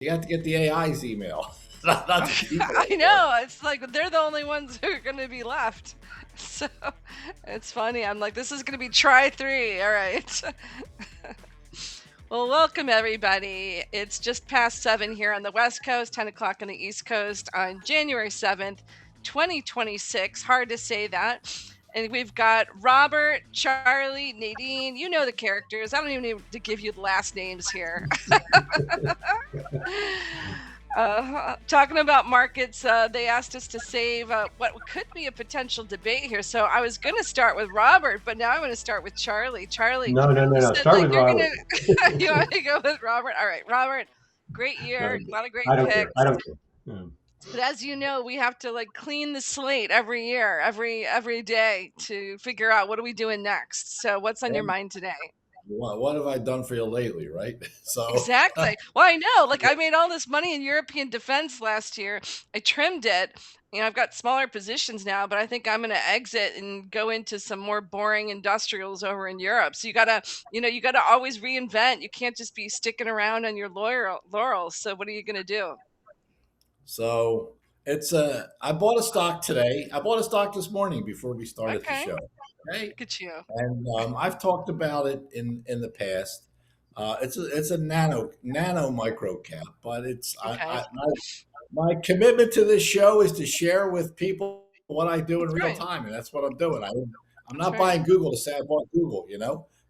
You got to get the AI's email, not the people. I know. It's like they're the only ones who are going to be left. So it's funny. I'm like, this is going to be try three. All right. Well, welcome everybody. It's just past 7 here on the West Coast, 10 o'clock on the East Coast on January 7th, 2026. Hard to say that. And we've got Robert, Charlie, Nadine. You know the characters. I don't even need to give you the last names here. Talking about markets, they asked us to save what could be a potential debate here. So I was going to start with Robert, but now I'm going to start with Charlie. Charlie, No, no, no, you no. said Start like with you're Robert. gonna you want to go with Robert? All right, Robert. Great No, year, a lot of great I don't care. I picks. don't care. Yeah. But as you know, we have to like clean the slate every year, every day to figure out what are we doing next. So what's on your And mind today? what have I done for you lately, right? So, Exactly. Well, I know. Like I made all this money in European defense last year. I trimmed it. I've got smaller positions now, but I think I'm going to exit and go into some more boring industrials over in Europe. So you got to always reinvent. You can't just be sticking around on your laurels. So what are you going to do? so it's I bought a stock today. I bought a stock this morning before we started the Okay. show. Okay, Look at you. and I've talked about it in the past. It's a nano micro cap, but it's Okay. my commitment to this show is to share with people what I do in That's real right. time, and that's what I'm doing. I'm That's not right. buying Google to say I bought Google,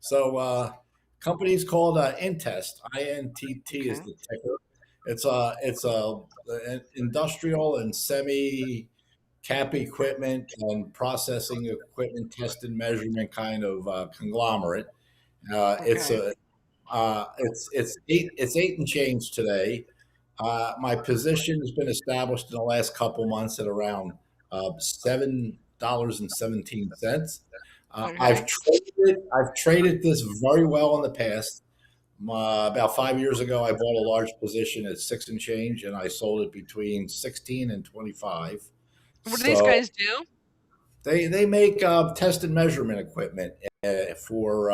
So company's called Intest. INTT is Okay. the ticker. It's a an industrial and semi cap equipment and processing equipment, test and measurement kind of conglomerate. It's Okay. a it's eight and change today. My position has been established in the last couple months at around $7.17. Okay. I've traded this very well in the past. About 5 years ago, I bought a large position at six and change, and I sold it between 16 and 25. What do these So guys do? they make test and measurement equipment for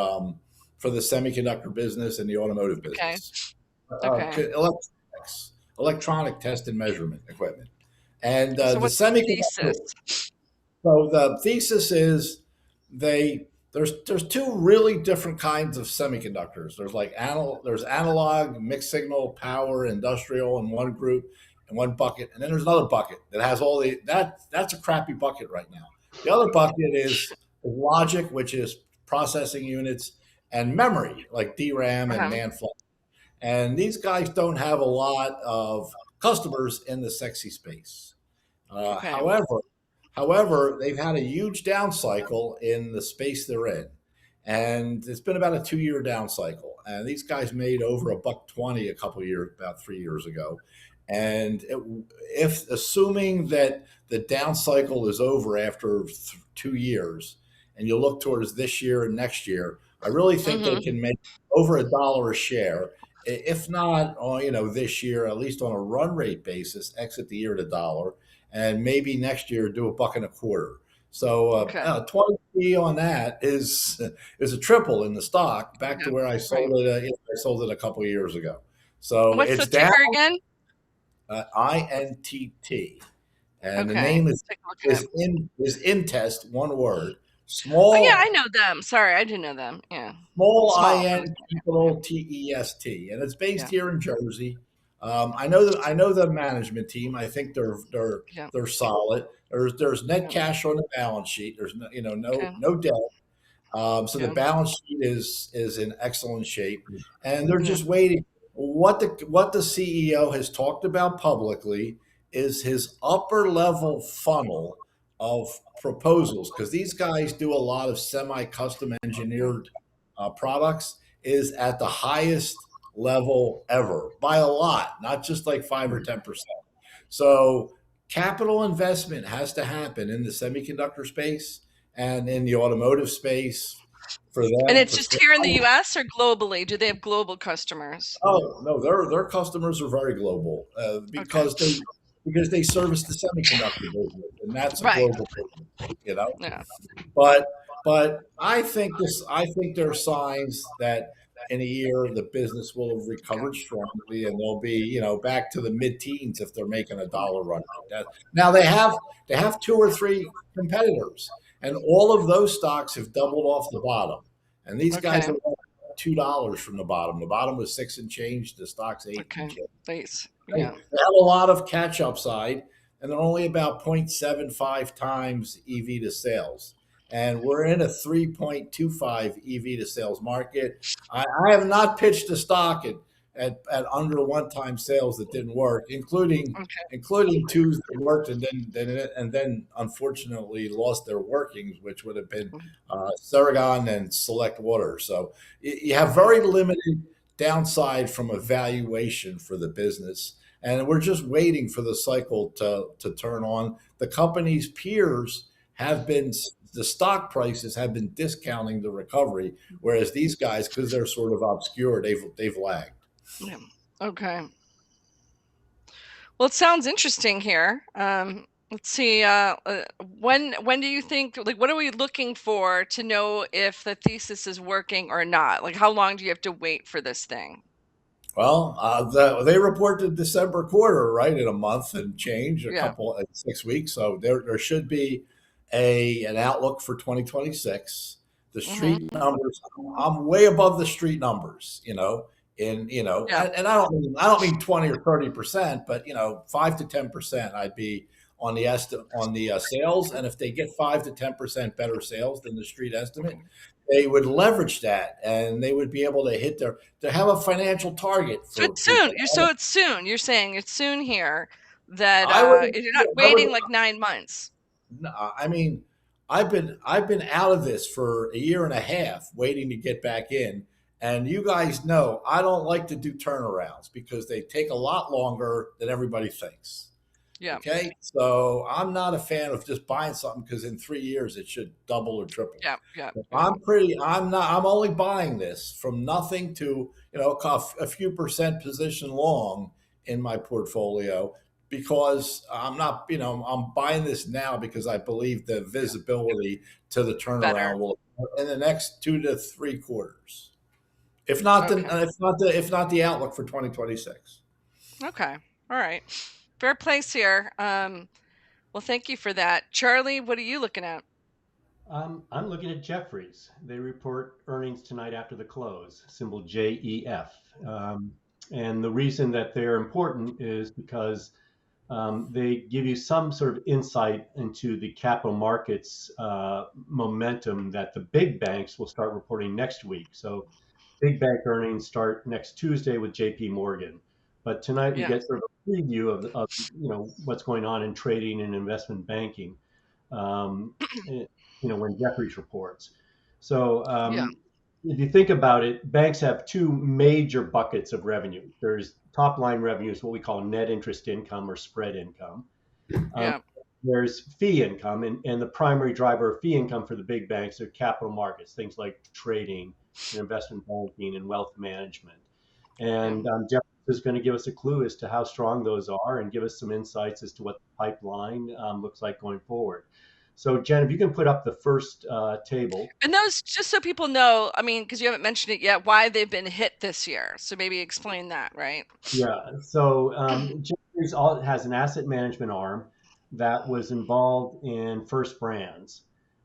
the semiconductor business and the automotive Okay. business. Okay. Electronic test and measurement equipment, and So the what's the semiconductor. thesis? So the thesis is there's two really different kinds of semiconductors. There's analog, mixed signal, power, industrial in one group in one bucket, and then there's another bucket that has all that's a crappy bucket right now. The other bucket is logic, which is processing units, and memory like DRAM and Uh-huh. NAND flash. And these guys don't have a lot of customers in the sexy space. Uh, Okay. however, however, they've had a huge down cycle in the space they're in, and it's been about a 2 year down cycle. And these guys made over a buck 20 a couple years, about 3 years ago. And if assuming that the down cycle is over after 2 years, and you look towards this year and next year, I really think they Mm-hmm. can make over $1 a share. If not, this year, at least on a run rate basis, exit the year at $1, and maybe next year do a buck and a quarter. So Okay. 20p on that is a triple in the stock back to Yeah. where I Right. sold it. I sold it a couple of years ago. So What's the it's down. ticker again? INTT, and the Okay. name Let's take a look at it. is Intest, one word. Oh yeah, Small I know them. Sorry, I do know them. Yeah. small Small. IN, Yeah. capital TEST, and it's based Yeah. here in Jersey. I know the management team. I think Yeah. they're solid. There's net Yeah. cash on the balance sheet. There's Okay. no debt. So the Yeah. balance sheet is in excellent shape, and they're Yeah. just waiting. What the CEO has talked about publicly is his upper level funnel of proposals, because these guys do a lot of semi custom engineered products, is at the highest level ever by a lot, not just like 5 or 10%. So capital investment has to happen in the semiconductor space and in the automotive space for And them it's to just stay. here in the US or globally? Do they have global customers? Oh no, their customers are very global Okay. because they service the semiconductor business, and that's a Right. global business, you know. Yeah. But I think there are signs that in a year, the business will have Okay. recovered strongly, and they'll be, back to the mid-teens if they're making a Mm, dollar run rate. Now they have two or three competitors, and all of those stocks have doubled off the bottom. And these guys okay. are $2 from the bottom. The bottom was six and change. The stock's eight and Okay. change. Please. They Yeah. have a lot of catch up side, and they're only about 0.75 times EV to sales. And we're in a 3.25 EV to sales market. I have not pitched a stock at under one time sales that didn't work, including Okay. including twos that worked and then unfortunately lost their workings, which would have been Mm, Ceragon and Select Water. So you have mm, very limited downside from a valuation for the business, and we're just waiting for the cycle to turn on. The company's peers have been the stock prices have been discounting the recovery, whereas these guys, because they're sort of obscure, they've lagged. yeah. Okay. Well, it sounds interesting here. Let's see. When do you think? Like, what are we looking for to know if the thesis is working or not? Like, how long do you have to wait for this thing? Well, they report the December quarter, right, in a month and change, a Yeah. couple 6 weeks. So there should be an outlook for 2026. The street Mm-hmm. numbers, I'm way above the street numbers, Yeah. and I don't mean 20 or 30%, but 5 to 10%. I'd be on the sales, and if they get 5 to 10% better sales than the street estimate, Okay. they would leverage that, and they would be able to hit to have a financial target So for it's soon. people. So it's soon. You're saying it's soon here that I would, you're not I would, waiting like 9 months. I mean, I've been out of this for a year and a half, waiting to get back in. And you guys know I don't like to do turnarounds because they take a lot longer than everybody thinks. Yeah. Okay, so I'm not a fan of just buying something because in 3 years it should double or triple. Yeah. Yeah. But Yeah. I'm only buying this from nothing to, a few percent position long in my portfolio because I'm not, I'm buying this now because I believe the visibility to the Better. turnaround will in the next 2 to 3 quarters. If not the, Okay. if not the outlook for 2026. Okay. All right. Fair place here. Well, thank you for that, Charlie. What are you looking at? I'm looking at Jeffries. They report earnings tonight after the close, symbol JEF. And the reason that they're important is because they give you some sort of insight into the capital markets momentum that the big banks will start reporting next week. So big bank earnings start next Tuesday with JP Morgan. But tonight we Yeah. get sort of a preview of what's going on in trading and investment banking um, when Jeffries reports. So Yeah. if you think about it, banks have two major buckets of revenue. There's top line revenue, is what we call net interest income or spread income. Um, Yeah. there's fee income, and the primary driver of fee income for the big banks are capital markets, things like trading and investment banking and wealth management. Yeah. And Jeff is going to give us a clue as to how strong those are and give us some insights as to what the pipeline looks like going forward. So, Jen, if you can put up the first table. And those, just so people know, I mean, because you haven't mentioned it yet, why they've been hit this year. So maybe explain that, right? Yeah. So Jefferies has an asset management arm that was involved in First Brands,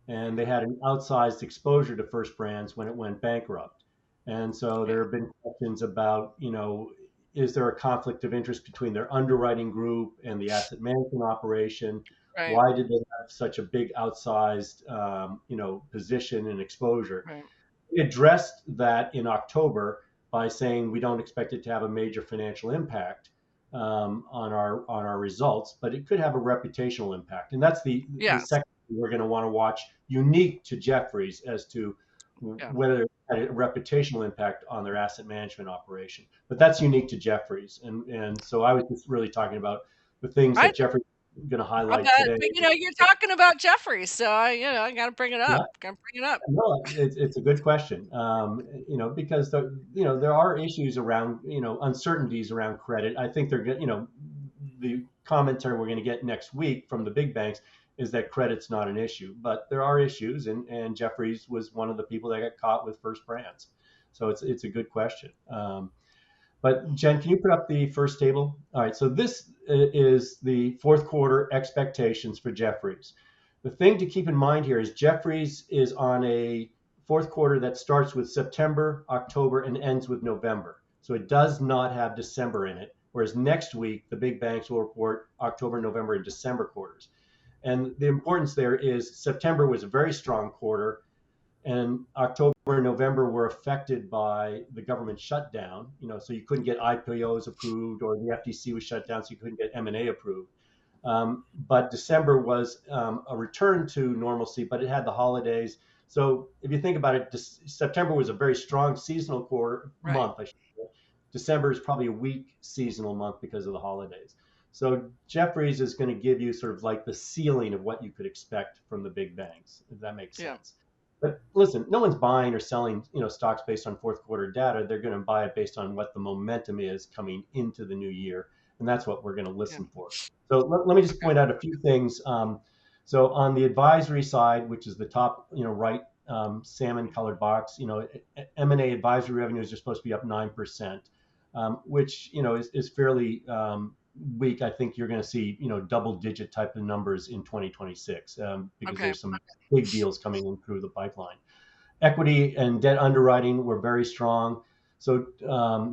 and they had an outsized exposure to First Brands when it went bankrupt. And so Yeah. there have been questions about, is there a conflict of interest between their underwriting group and the asset management operation? Right. Why did they have such a big outsized, position and exposure? Right. We addressed that in October by saying we don't expect it to have a major financial impact on our results, but it could have a reputational impact, and that's the Yes. second thing we're going to want to watch, unique to Jeffries, as to Yeah. whether it had a reputational impact on their asset management operation. But that's unique to Jeffries, and so I was just really talking about the things I that Jeffries is going to I highlight bet, today. but you're talking about Jeffrey, so I got to bring it Yeah, up. Got to bring it up. no, it's a good question. Because there are issues around, uncertainties around credit. I think the commentary we're going to get next week from the big banks is that credit's not an issue, but there are issues, and Jeffries was one of the people that got caught with First Brands. So it's a good question. But Jen, can you put up the first table? All right, so this is the fourth quarter expectations for Jeffries. The thing to keep in mind here is Jeffries is on a fourth quarter that starts with September, October, and ends with November. So it does not have December in it. Whereas next week, the big banks will report October, November, and December quarters. And the importance there is September was a very strong quarter, and October and November were affected by the government shutdown. So you couldn't get IPOs approved, or the FTC was shut down, so you couldn't get M&A approved. But December was a return to normalcy, but it had the holidays. So if you think about it, September was a very strong seasonal quarter Right. month, I should say. December is probably a weak seasonal month because of the holidays. So Jeffries is going to give you sort of like the ceiling of what you could expect from the big banks, if that makes Yeah. sense. But listen, no one's buying or selling, stocks based on fourth quarter data. They're going to buy it based on what the momentum is coming into the new year, and that's what we're going to Yeah. listen for. So let me just Okay. point out a few things. So on the advisory side, which is the top, right, salmon colored box, M&A advisory revenues are supposed to be up 9%, which is fairly weak. I think you're going to see double digit type of numbers in 2026 because Okay. there's some big deals coming in through the pipeline. Equity and debt underwriting were very strong. So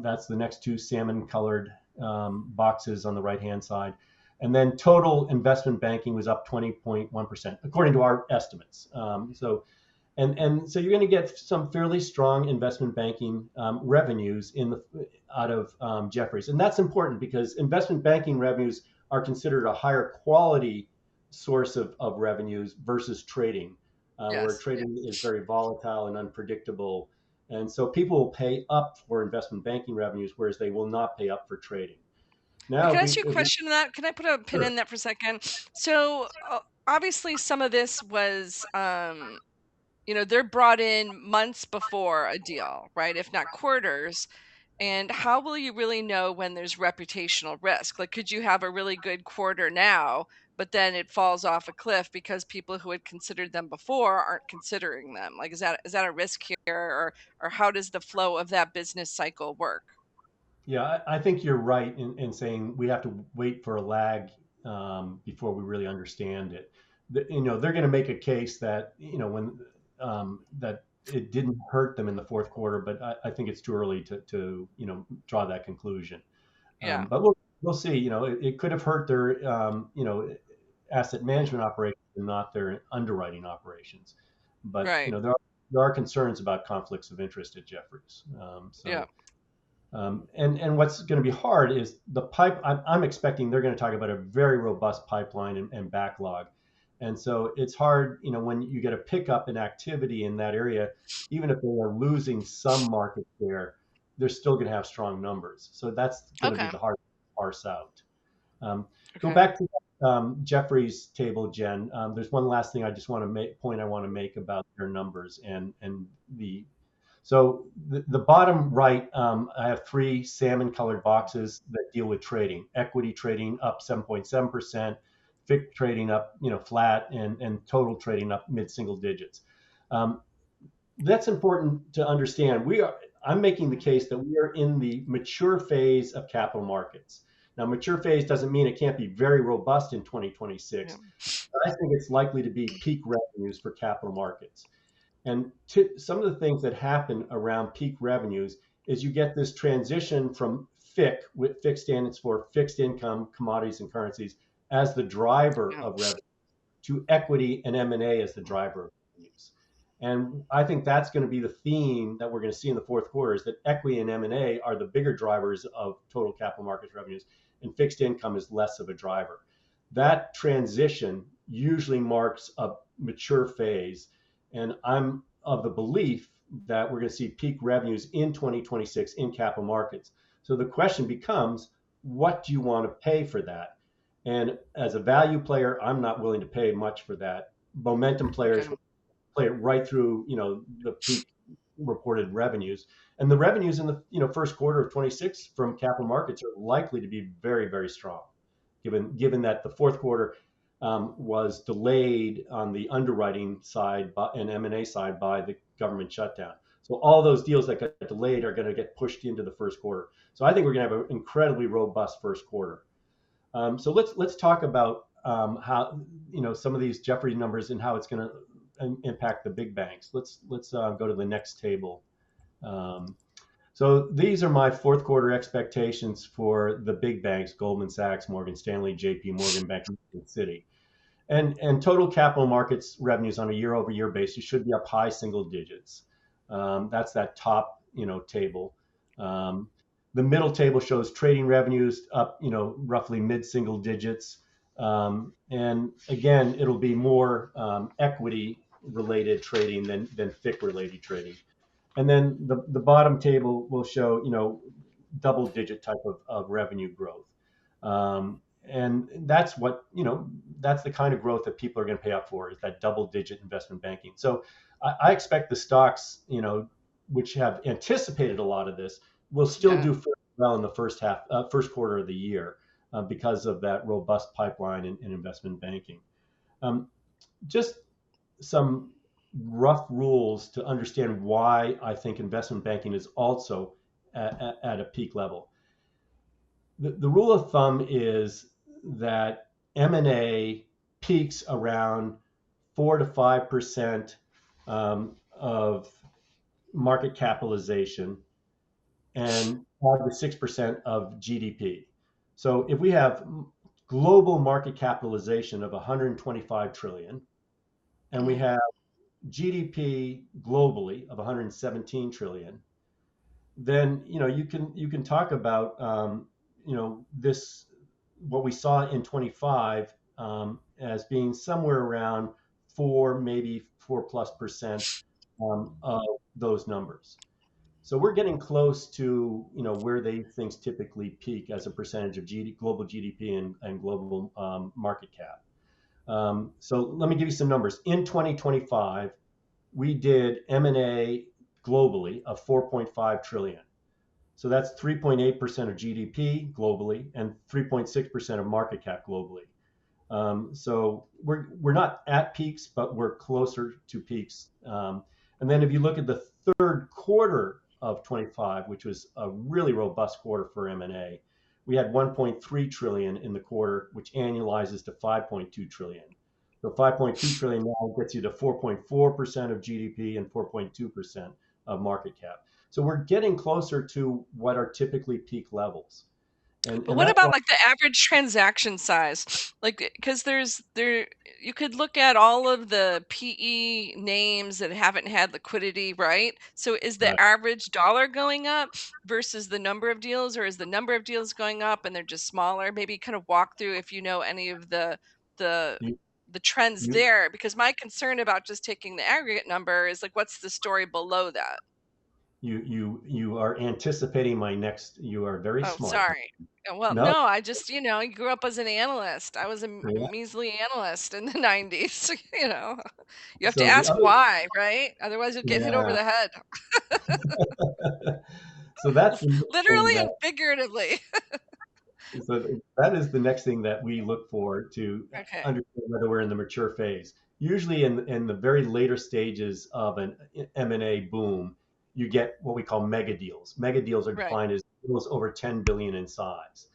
that's the next two salmon colored boxes on the right hand side. And then total investment banking was up 20.1%, according to our estimates. So you're going to get some fairly strong investment banking revenues out of Jeffries, and that's important because investment banking revenues are considered a higher quality source of revenues versus trading, where Yes. trading is very volatile and unpredictable, and so people will pay up for investment banking revenues, whereas they will not pay up for trading. Now, Can I ask you a question on that? Can I put a pin sure. in that for a second? So obviously, some of this was, they're brought in months before a deal, right? If not quarters. And how will you really know when there's reputational risk? Like, could you have a really good quarter now, but then it falls off a cliff because people who had considered them before aren't considering them? Like, is that a risk here, or how does the flow of that business cycle work? Yeah, I think you're right in saying we have to wait for a lag before we really understand it. They're going to make a case that when that it didn't hurt them in the fourth quarter, but I think it's too early to draw that conclusion. Yeah. But we'll see. It could have hurt their asset management operations and not their underwriting operations. But Right. there are concerns about conflicts of interest at Jeffries. Yeah. And what's going to be hard is the pipe. I'm expecting they're going to talk about a very robust pipeline and backlog, and so it's hard, when you get a pickup in activity in that area, even if they are losing some market share, they're still going to have strong numbers. So that's going to be Okay. the hard to parse out. Go Okay. back to Jeffrey's table, Jen. There's one last thing I just want to make about their numbers and the so the bottom right, I have three salmon colored boxes that deal with trading. Equity trading up 7.7%, FIC trading up, flat, and total trading up mid single digits. Um, that's important to understand. I'm making the case that we are in the mature phase of capital markets. Now, mature phase doesn't mean it can't be very robust in Yeah. 2026, but I think it's likely to be peak revenues for capital markets. And some of the things that happen around peak revenues is you get this transition from FIC stands for fixed income, commodities, and currencies, as the driver Yeah. of revenue, to equity and M&A as the driver of revenues. And I think that's going to be the theme that we're going to see in the fourth quarter, is that equity and M&A are the bigger drivers of total capital markets revenues, and fixed income is less of a driver. That transition usually marks a mature phase, and I'm of the belief that we're going to see peak revenues in 2026 in capital markets. So the question becomes, what do you want to pay for that? And as a value player, I'm not willing to pay much for that. Momentum players Okay. will play it right through, the peak reported revenues. And the revenues in the first quarter of 26 from capital markets are likely to be very, very strong, given that the fourth quarter was delayed on the underwriting side and M&A side by the government shutdown. So all those deals that got delayed are going to get pushed into the first quarter. So I think we're going to have an incredibly robust first quarter. So let's talk about how some of these Jeffrey numbers and how it's going to impact the big banks. Let's go to the next table. Um, so these are my fourth quarter expectations for the big banks: Goldman Sachs, Morgan Stanley, J.P. Morgan, Bank of Citi. And total capital markets revenues on a year-over-year basis should be up high single digits. That's that top table. Um, the middle table shows trading revenues up roughly mid-single digits. And again, it'll be more equity related trading than FIC related trading. And then the bottom table will show double digit type of revenue growth. And that's that's the kind of growth that people are going to pay up for, is that double digit investment banking. So I expect the stocks, which have anticipated a lot of this, will still Yeah. do fairly well in the first quarter of the year, because of that robust pipeline in investment banking. Um, just some rough rules to understand why I think investment banking is also at a peak level. The rule of thumb is that M&A peaks around 4 to 5% of market capitalization and 5 to 6% of GDP. So if we have global market capitalization of 125 trillion and we Mhm. have GDP globally of 117 trillion, then you can talk about this, what we saw in 25, as being somewhere around 4, maybe 4+% of those numbers. So we're getting close to where they things typically peak as a percentage of global GDP and global market cap. So let me give you some numbers. In 2025, we did M&A globally of 4.5 trillion. So that's 3.8% of GDP globally and 3.6% of market cap globally. So we're not at peaks, but we're closer to peaks. And then if you look at the third quarter of 25, which was a really robust quarter for M&A, we had 1.3 trillion in the quarter, which annualizes to 5.2 trillion. So 5.2 trillion now gets you to 4.4% of GDP and 4.2% of market cap. So we're getting closer to what are typically peak levels. But And what that's about why. like the average transaction size? Like, because you could look at all of the PE names that haven't had liquidity, right? So is the Right. average dollar going up versus the number of deals, or is the number of deals going up and they're just smaller? Maybe kind of walk through if you know any of the You, the trends you, there, because my concern about just taking the aggregate number is like, what's the story below that? you are anticipating my next. You are very Oh, smart. sorry. Well, No. no, I just, I grew up as an analyst. I was a Yeah. measly analyst in the 90s. You have to So the ask other. why, right? Otherwise, you'll get hit over Yeah. the head, So that's the next thing literally that. and figuratively. So that is the next thing that we look for to Okay, understand whether we're in the mature phase. Usually, in the very later stages of an M&A boom, you get what we call mega deals. Mega deals are right, defined as deals over 10 billion in size.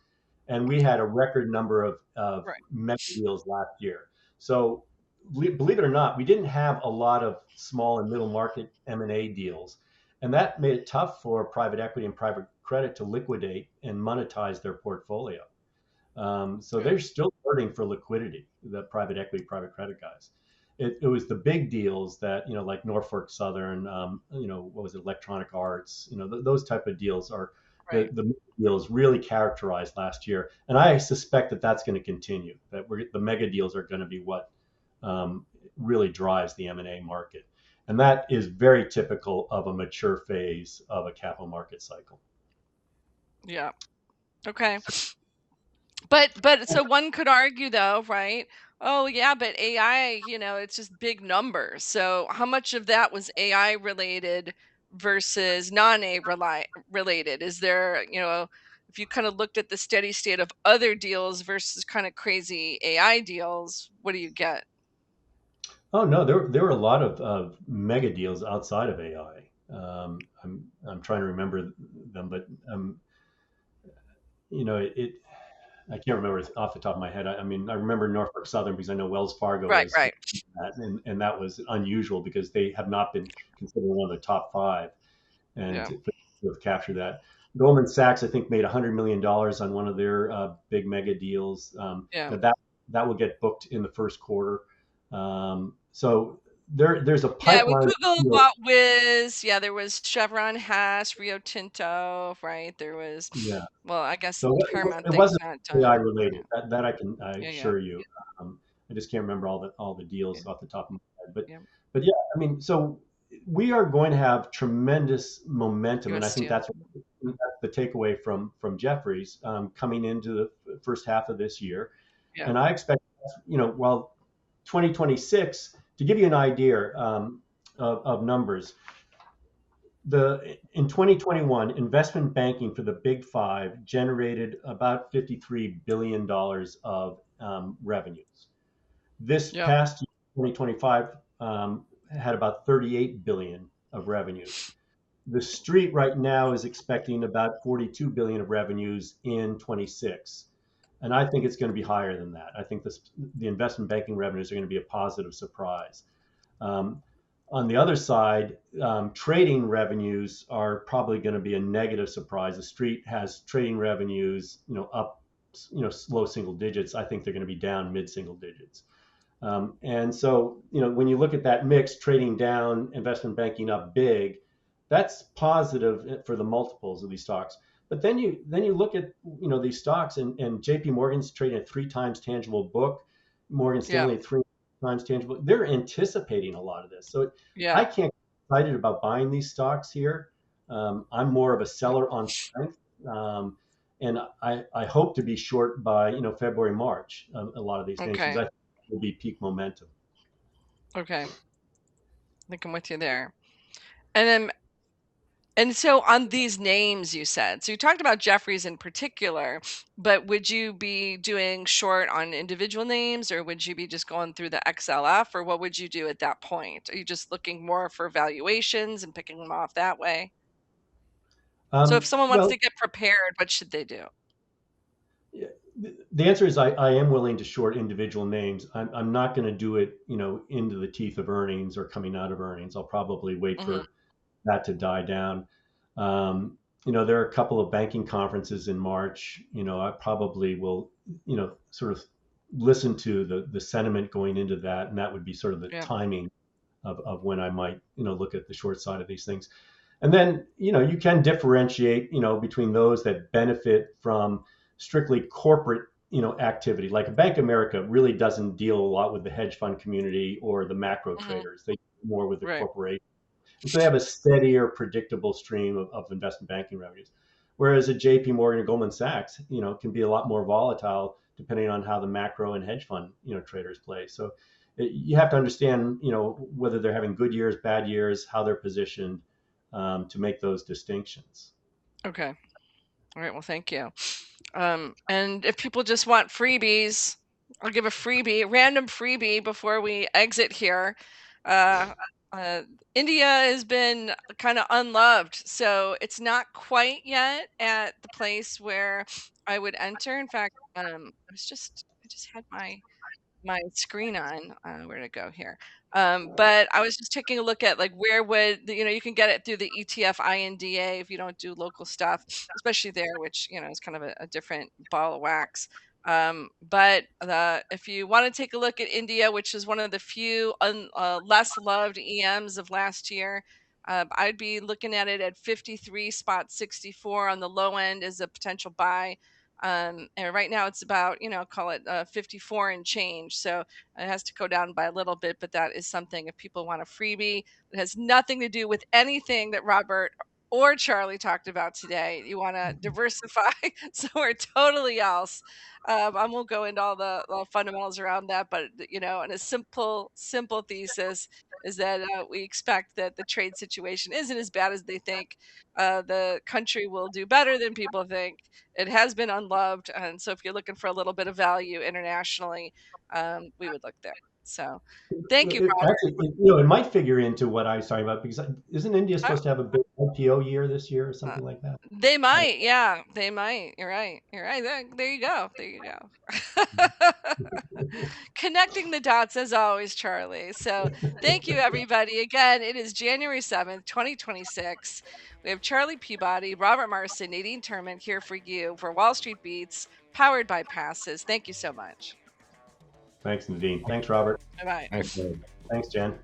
And we had a record number of right, mega deals last year. So believe it or not, we didn't have a lot of small and middle market M&A deals. And that made it tough for private equity and private credit to liquidate and monetize their portfolio. So yeah, they're still hurting for liquidity, the private equity, private credit guys. It was the big deals that, like Norfolk Southern, what was it, Electronic Arts, those type of deals are right. the deals really characterized last year. And I suspect that that's going to continue, that the mega deals are going to be what really drives the M&A market. And that is very typical of a mature phase of a capital market cycle. Yeah. Okay. But so one could argue though, right? Oh yeah, but AI, it's just big numbers. So how much of that was AI related versus non-AI related? Is there, if you kind of looked at the steady state of other deals versus kind of crazy AI deals, what do you get? Oh no, there were a lot of mega deals outside of AI. I'm trying to remember them, but it I can't remember off the top of my head. I mean, I remember Norfolk Southern because I know Wells Fargo Right, was right. that, and that was unusual because they have not been considered one of the top five, and Yeah, to have captured that. Goldman Sachs, I think, made $100 million on one of their big mega deals. yeah. That will get booked in the first quarter. So there's a Yeah, when pipeline. Google bought Wiz, yeah, there was Chevron, Hess, Rio Tinto, right? There was, Yeah. well, I guess So Paramount it thing's wasn't not AI done. related. Yeah, That I can yeah, yeah, assure you. I just can't remember all the yeah, deals off the top of my head. But yeah. but yeah, I mean, so we are going to have tremendous momentum, and U.S. I think Steel. that's the takeaway from Jeffries coming into the first half of this year. Yeah, And I expect, well, 2026, to give you an idea of numbers, in 2021, investment banking for the big five generated about $53 billion of revenues. This yeah. past year, 2025, had about 38 billion of revenues. The street right now is expecting about 42 billion of revenues in 26. And I think it's going to be higher than that. I think the investment banking revenues are going to be a positive surprise. Um, on the other side, trading revenues are probably going to be a negative surprise. The street has trading revenues, up, low single digits. I think they're going to be down mid single digits. And so, when you look at that mix, trading down, investment banking up big, that's positive for the multiples of these stocks. But then you look at these stocks, and J.P. Morgan's trading at 3 times tangible book, Morgan Yeah, Stanley at 3 times tangible. They're anticipating a lot of this, so yeah. I can't get excited about buying these stocks here. I'm more of a Yeah. seller on strength. And I hope to be short by February, March, a lot of these names because Okay, I think will be peak momentum. okay. I think I'm with you there. And then, and so on these names you said, so you talked about Jeffries in particular, but would you be doing short on individual names or would you be just going through the XLF or what would you do at that point? Are you just looking more for valuations and picking them off that way? So if someone wants Well, to get prepared, what should they do? yeah, the answer is I am willing to short individual names. I'm not going to do it, into the teeth of earnings or coming out of earnings. I'll probably wait Hmm. for that to die down. There are a couple of banking conferences in March. I probably will, sort of listen to the sentiment going into that, and that would be sort of the Yeah. timing of when I might, look at the short side of these things. And then, you can differentiate, between those that benefit from strictly corporate, activity. Like a Bank of America really doesn't deal a lot with the hedge fund community or the macro Hmm. traders. They deal more with the Right. corporation. And so they have a steadier, predictable stream of investment banking revenues. Whereas at JP Morgan or Goldman Sachs, can be a lot more volatile depending on how the macro and hedge fund, traders play. So you have to understand, whether they're having good years, bad years, how they're positioned, to make those distinctions. Okay. All right. Well, thank you. And if people just want freebies, I'll give a freebie, a random freebie before we exit here. Uh, uh, India has been kind of unloved, so it's not quite yet at the place where I would enter. In fact, I just had my screen on. Where'd it go here? But I was just taking a look at like where would you can get it through the ETF INDA if you don't do local stuff, especially there, which is kind of a different ball of wax. But if you want to take a look at India, which is one of the few less loved EMs of last year, I'd be looking at it at 53 spot 64 on the low end as a potential buy. And right now it's about, call it 54 and change. So it has to go down by a little bit, but that is something if people want a freebie. It has nothing to do with anything that Robert or Charlie talked about today. You want to diversify somewhere totally else. I won't go into all the fundamentals around that, but and a simple thesis is that we expect that the trade situation isn't as bad as they think. The country will do better than people think. It has been unloved, and so if you're looking for a little bit of value internationally, we would look there. So, thank you, Robert. Actually, it might figure into what I was talking about because isn't India Oh, supposed to have a big IPO year this year or uh, something like that? they might, yeah, they might. You're right. You're right. There you go. There you go. Connecting the dots as always, Charlie. So, thank you, everybody. Again, it is January 7th, 2026. We have Charlie Peabody, Robert Marson, Nadine Turman here for you for Wall Street Beats, powered by Passes. Thank you so much. Thanks, Nadine. Thanks, Robert. Bye bye. Thanks, man. Thanks, Jen.